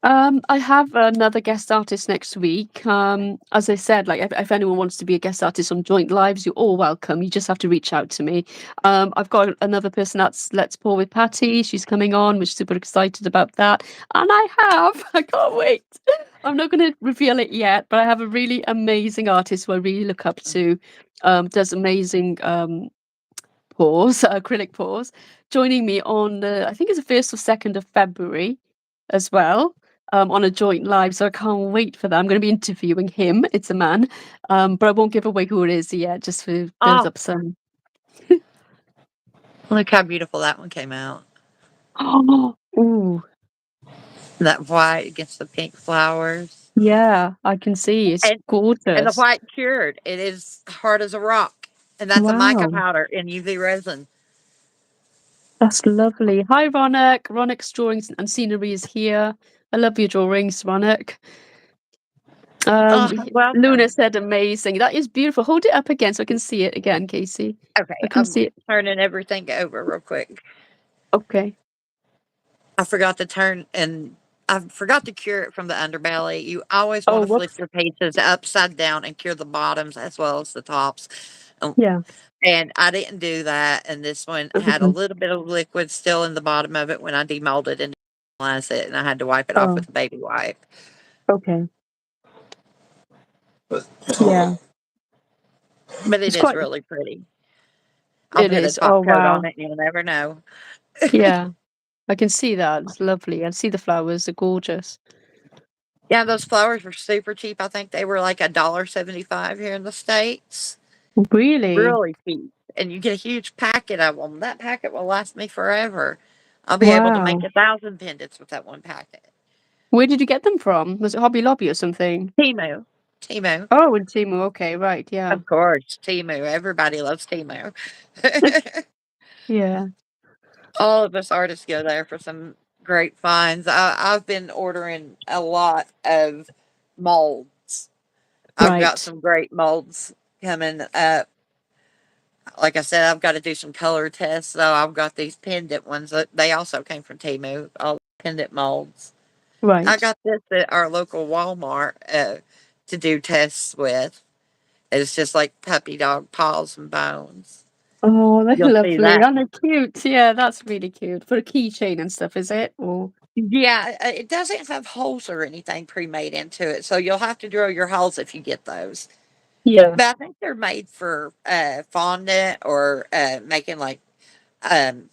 I have another guest artist next week. As I said, like if anyone wants to be a guest artist on Joint Lives, you're all welcome. You just have to reach out to me. I've got another person that's Let's Pour with Patty. She's coming on, which super excited about that. And I can't wait. I'm not going to reveal it yet, but I have a really amazing artist who I really look up to. Does amazing pours, acrylic pours, joining me on I think it's the 1st or 2nd of February as well, on a joint live. So I can't wait for that. I'm going to be interviewing him. It's a man, but I won't give away who it is yet, just to build Oh, up some. look how beautiful that one came out. Oh, ooh, That white against the pink flowers. yeah, I can see. It's And the gorgeous. white cured. It is hard as a rock. And that's a mica Wow, powder in UV resin. that's lovely. Hi, Ronak. Ronak's drawings and scenery is here. I love your drawings, Ronak. Oh, Luna welcome. said amazing. That is beautiful. Hold it up again so I can see it again, Casey. I Okay, can I'm see it. turning everything over real quick. Okay. I forgot to turn and I forgot to cure it from the underbelly. You always want Oh, to flip whoops. your pieces upside down and cure the bottoms as well as the tops. Um, Yeah. And I didn't do that. And this one had a Okay. little bit of liquid still in the bottom of it when I demolded and analyzed it, and I had to wipe it off Oh, with a baby wipe. okay. Yeah. But it It's is quite, really pretty. I'll it put a is. Oh, top coat on wow. it, and you'll never know. Yeah. I can see that. It's lovely. I see the flowers. They're gorgeous. Yeah, those flowers were super cheap. I think they were like $1.75 here in the States. Really? Really cheap. And you get a huge packet of them. That packet will last me forever. I'll be able to make Wow. 1,000 pendants with that one packet. Where did you get them from? Was it Hobby Lobby or something? Temu. Temu. Oh, in Temu. Okay, right. Yeah. Of course. Temu. Everybody loves Temu. Yeah. All of us artists go there for some great finds. I've been ordering a lot of molds. I've got Right. some great molds coming up. Like I said, I've got to do some color tests. So I've got these pendant ones. They also came from Temu, all pendant molds. I Right. got this at our local Walmart to do tests with. It's just like puppy dog paws and bones. Oh, they're You'll see lovely. that. Aren't they cute? Yeah, that's really cute. For a keychain and stuff, is it? Or Yeah, it doesn't have holes or anything pre-made into it, so you'll have to drill your holes if you get those. yeah. But I think they're made for fondant or making like um,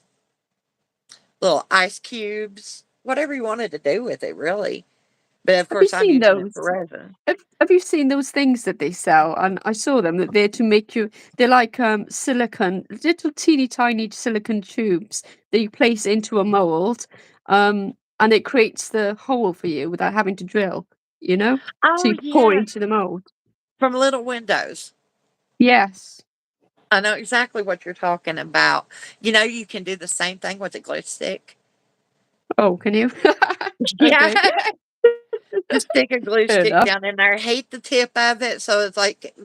little ice cubes, whatever you wanted to do with it, really. But of Have you course, I'm seen using it those? for resin. Have you seen those things that they sell? And I saw them that they're to make you. They're like silicon, little teeny tiny silicon tubes that you place into a mold, and it creates the hole for you without having to drill. You know, so Oh you pour it yeah, into the mold. from little windows. Yes. I know exactly what you're talking about. You know, you can do the same thing with a glue stick. Oh, can you? Yeah. Okay. Just stick a glue Fair stick enough. down in there, heat the tip of it so it's like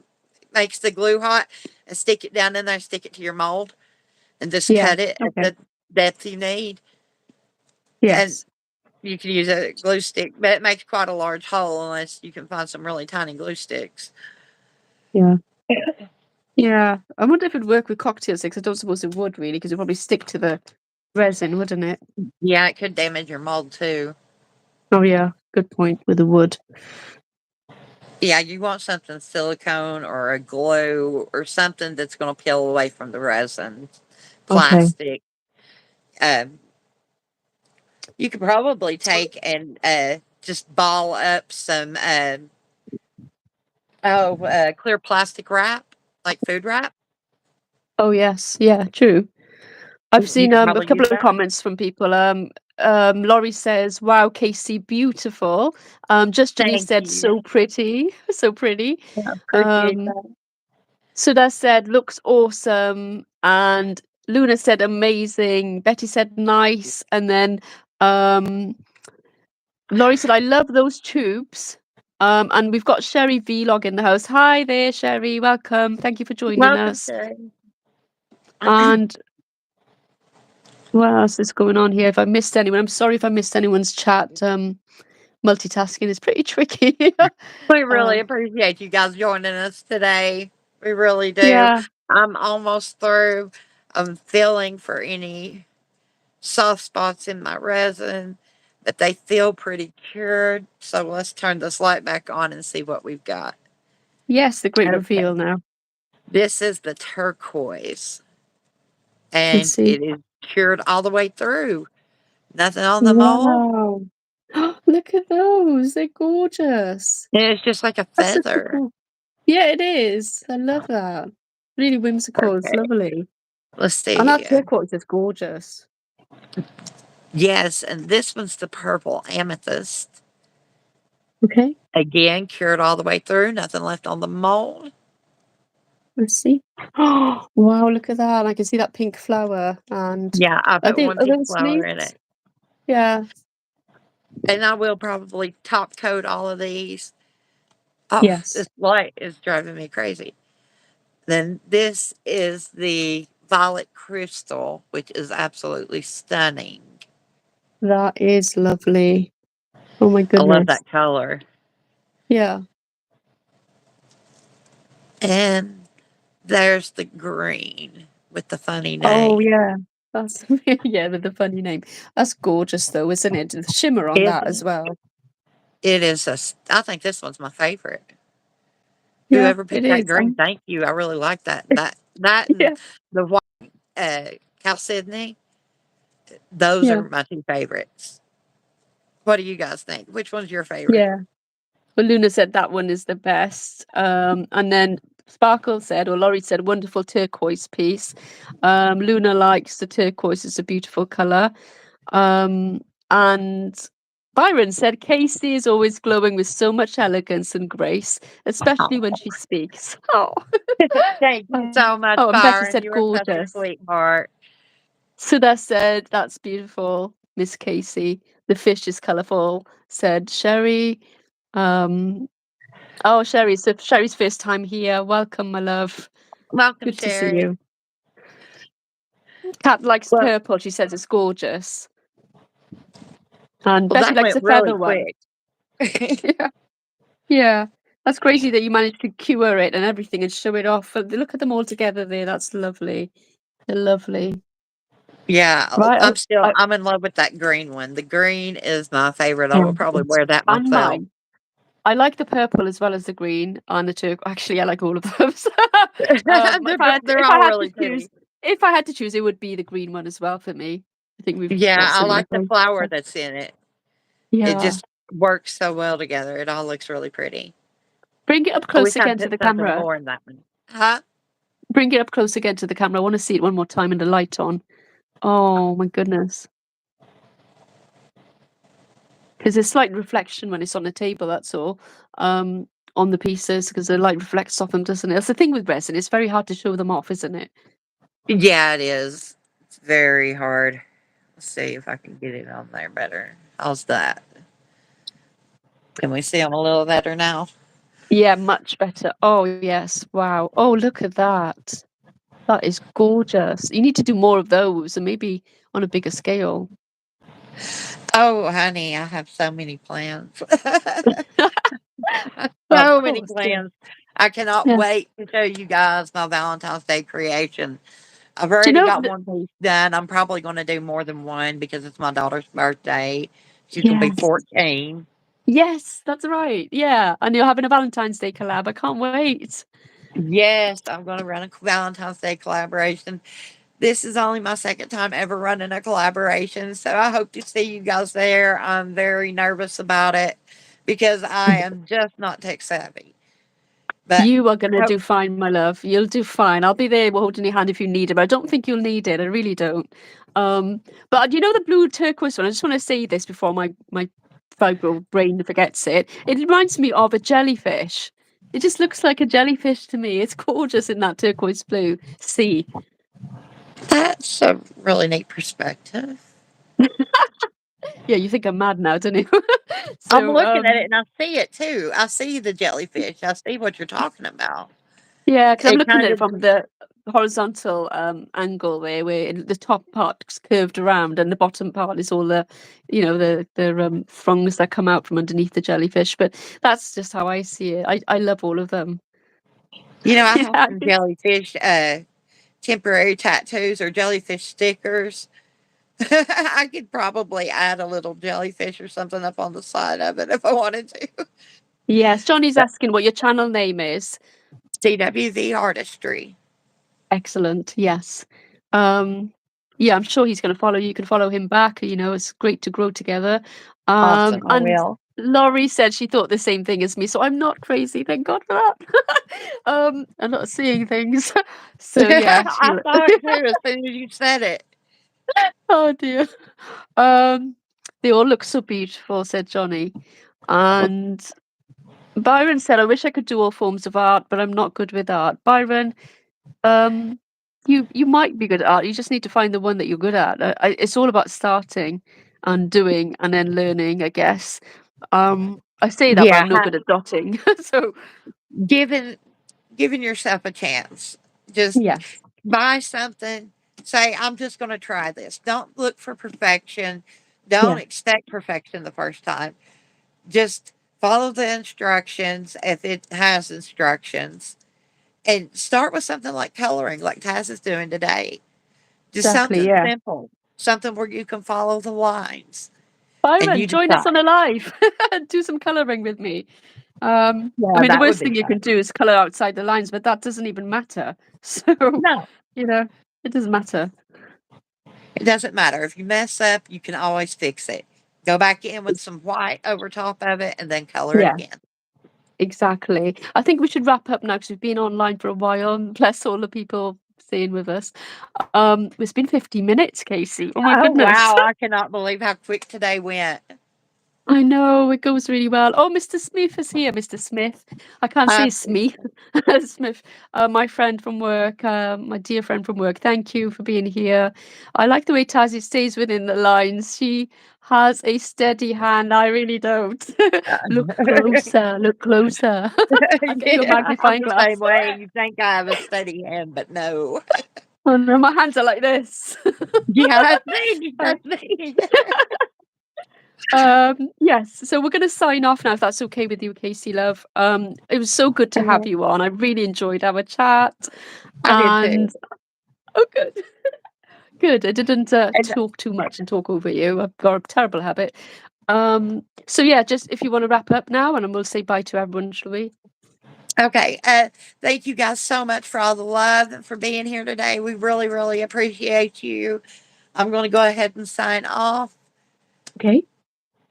makes the glue hot, and stick it down in there, stick it to your mold, and just Yeah. cut it at Okay. the depth you need. And Yes. you can use a glue stick, but it makes quite a large hole unless you can find some really tiny glue sticks. Yeah. Yeah. I wonder if it'd work with cocktail sticks. I don't suppose it would really, because it'd probably stick to the resin, wouldn't it? Yeah, it could damage your mold too. Oh yeah. Good point with the wood. Yeah, you want something silicone or a glue or something that's going to peel away from the resin. Okay. Plastic. Um, you could probably take and just ball up some clear plastic wrap, like food wrap. Oh yes. Yeah. True. I've You seen could a probably use couple of that. comments from people. Laurie says, "Wow, Casey, beautiful." Just Janice Thank said, you. "So pretty, so pretty." I appreciate Um, that. Sudha said, "Looks awesome," and Luna said, "Amazing." Betty said, "Nice," and then um, Laurie said, "I love those tubes." And we've got Sherry Vlog in the house. Hi there, Sherry. Welcome. Thank you for joining Welcome, us. Sherry. And what else is going on here? If I missed anyone, I'm sorry if I missed anyone's chat. Multitasking is pretty tricky. We really um, appreciate you guys joining us today. We really do. yeah. I'm almost through. I'm feeling for any soft spots in my resin, but they feel pretty cured. So let's turn this light back on and see what we've got. Yes, the great Okay. reveal now. This is the turquoise, Let's and see. it is cured all the way through. Nothing on the mold. Wow. Look at those. They're gorgeous. It's just like a That's such a feather. cool. Yeah, it is. I love that. Really whimsical. It's Okay. lovely. Let's And see. that turquoise is gorgeous. Yes, and this one's the purple amethyst. Okay, Again, cured all the way through, nothing left on the mold. let's see. Oh, wow, look at that. I can see that pink flower. And Yeah, I put one are pink those flower in leaves? it. Yeah. And I will probably top coat all of these. Oh, Yes. this light is driving me crazy. Then this is the violet crystal, which is absolutely stunning. That is lovely. Oh my I love goodness. that color. Yeah. And there's the green with the funny Oh name. yeah. That's yeah, with the funny name. That's gorgeous though, isn't it? The shimmer on that Isn't as well. it? It is I think this one's my favorite. Yeah, Whoever it picked that is. green, thank you. I really like that. That and Yeah, the white Cal Sydney, those yeah, are my two favorites. What do you guys think? Which one's your favorite? yeah. Well, Luna said that one is the best. And then Sparkle said, or Laurie said, wonderful turquoise piece. Luna likes the turquoise, it's a beautiful colour. Um, and Byron said, Casey is always glowing with so much elegance and grace, especially when Oh, she speaks. Oh, thank you so much, oh, and Betty Byron. said, You are such a gorgeous. sweetheart. Sudha said, that's beautiful, Miss Casey. The fish is colourful, said Sherry. Um, oh, Sherry, so Sherry's first time here. Welcome, my love. Welcome, Good to see Sherry. you. Kat likes Well, purple. She says it's gorgeous. And well, Betty that likes went the really feather one. quick. Yeah. Yeah. That's crazy that you managed to cure it and everything and show it off. But look at them all together there. That's lovely. They're lovely. Yeah, Right. I'm in love with that green one. The green is my favorite. I Yeah. will probably wear that And myself. mine. I like the purple as well as the green and the turquoise. Actually, I like all of them. They're If I all had to really choose, pretty. it would be the green one as well for me. I think we've Yeah, got I similar like the things. flower that's in it. It Yeah. just works so well together. It all looks really pretty. Bring it up I wish close I'd again to put the something camera. more in that one. Huh? Bring it up close again to the camera. I want to see it one more time and the light on. Oh my goodness. Because there's slight reflection when it's on the table, that's all. on the pieces because the light reflects off them, doesn't it? That's the thing with resin. It's very hard to show them off, isn't it? Yeah, it is. It's very hard. Let's see if I can get it on there better. How's that? Can we see them a little better now? Yeah, much better. Oh, yes. Wow. Oh, look at that. That is gorgeous. You need to do more of those and maybe on a bigger scale. Oh, honey, I have so many plans. Of So many course, yeah. plans. I cannot Yeah. wait to show you guys my Valentine's Day creation. I've Do you already know? got one piece done. I'm probably going to do more than one because it's my daughter's birthday. She's going to be Yes. 14. Yes, that's right. Yeah. And you're having a Valentine's Day collab. I can't wait. Yes, I'm going to run a Valentine's Day collaboration. This is only my second time ever running a collaboration, so I hope to see you guys there. I'm very nervous about it because I am just not tech savvy. But You are going to I do fine, my love. You'll do fine. I'll be there holding your hand if you need it, but I don't think you'll need it. I really don't. Um, but you know the blue turquoise one? I just want to say this before my fibro brain forgets it. It reminds me of a jellyfish. It just looks like a jellyfish to me. It's gorgeous in that turquoise blue sea. that's a really neat perspective. Yeah, you think I'm mad now, don't you? I'm So, looking at it and I see it too. I see the jellyfish. I see what you're talking about. yeah, because I'm It looking at kind it of, from the horizontal angle there, where the top part's curved around and the bottom part is all the, the thongs that come out from underneath the jellyfish. But that's just how I see it. I love all of them. I have Yeah, some jellyfish temporary tattoos or jellyfish stickers. I could probably add a little jellyfish or something up on the side of it if I wanted to. yes. Johnny's asking what your channel name is. CWV Artistry. Excellent. Yes. Um, yeah, I'm sure he's going to follow you. You can follow him back. It's great to grow together. Awesome. I And will. Laurie said she thought the same thing as me, so I'm not crazy. Thank God for that. I'm not seeing things. So yeah, she. I saw it too as soon as you said it. Oh dear. Um, they all look so beautiful, said Johnny. And Byron said, I wish I could do all forms of art, but I'm not good with art. Byron, Um, you might be good at art. You just need to find the one that you're good at. It's all about starting and doing and then learning, I guess. I say that, but Yeah, I'm no good at dotting. So giving giving yourself a chance. Just yes, buy something. Say, I'm just going to try this. Don't look for perfection. Don't yeah, expect perfection the first time. Just follow the instructions if it has instructions and start with something like coloring, like Taz is doing today. Just exactly. something Yeah, simple, something where you can follow the lines and Byron, you join us on decide. a live. Do some coloring with me. I Yeah, mean, the that would worst be thing you fun. can do is color outside the lines, but that doesn't even matter. So, No, you know, it doesn't matter. it doesn't matter. If you mess up, you can always fix it. Go back in with some white over top of it and then color it Yeah. again. Exactly. I think we should wrap up now because we've been online for a while. And bless all the people staying with us. It's been 50 minutes, Casey. Oh my Oh, goodness. wow. I cannot believe how quick today went. I know it goes really well. Oh, Mr. Smith is here. Mr. Smith. I can't Uh, say Smith. Smith, my friend from work, my dear friend from work. Thank you for being here. I like the way Tazi stays within the lines. She has a steady hand. I really don't. Look closer. Look closer. I'll get you a yeah, I'm magnifying the same glass. way. You think I have a steady hand, but no. Oh no, my hands are like this. Yeah, that's me. That's me. Yes, so we're going to sign off now if that's okay with you, Casey, love. It was so good to have you on. I really enjoyed our chat, I did too. and oh, good, good. I didn't And talk too much and talk over you. I've got a terrible habit. So yeah, just if you want to wrap up now, and then we'll say bye to everyone, shall we? okay. Thank you guys so much for all the love and for being here today. We really, really appreciate you. I'm going to go ahead and sign off. Okay.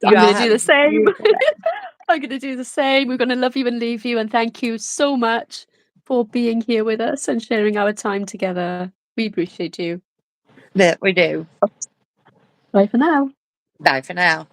You I'm all going to do have a the same. beautiful day. I'm going to do the same. We're going to love you and leave you, and thank you so much for being here with us and sharing our time together. We appreciate you. That we do. Bye for now. Bye for now.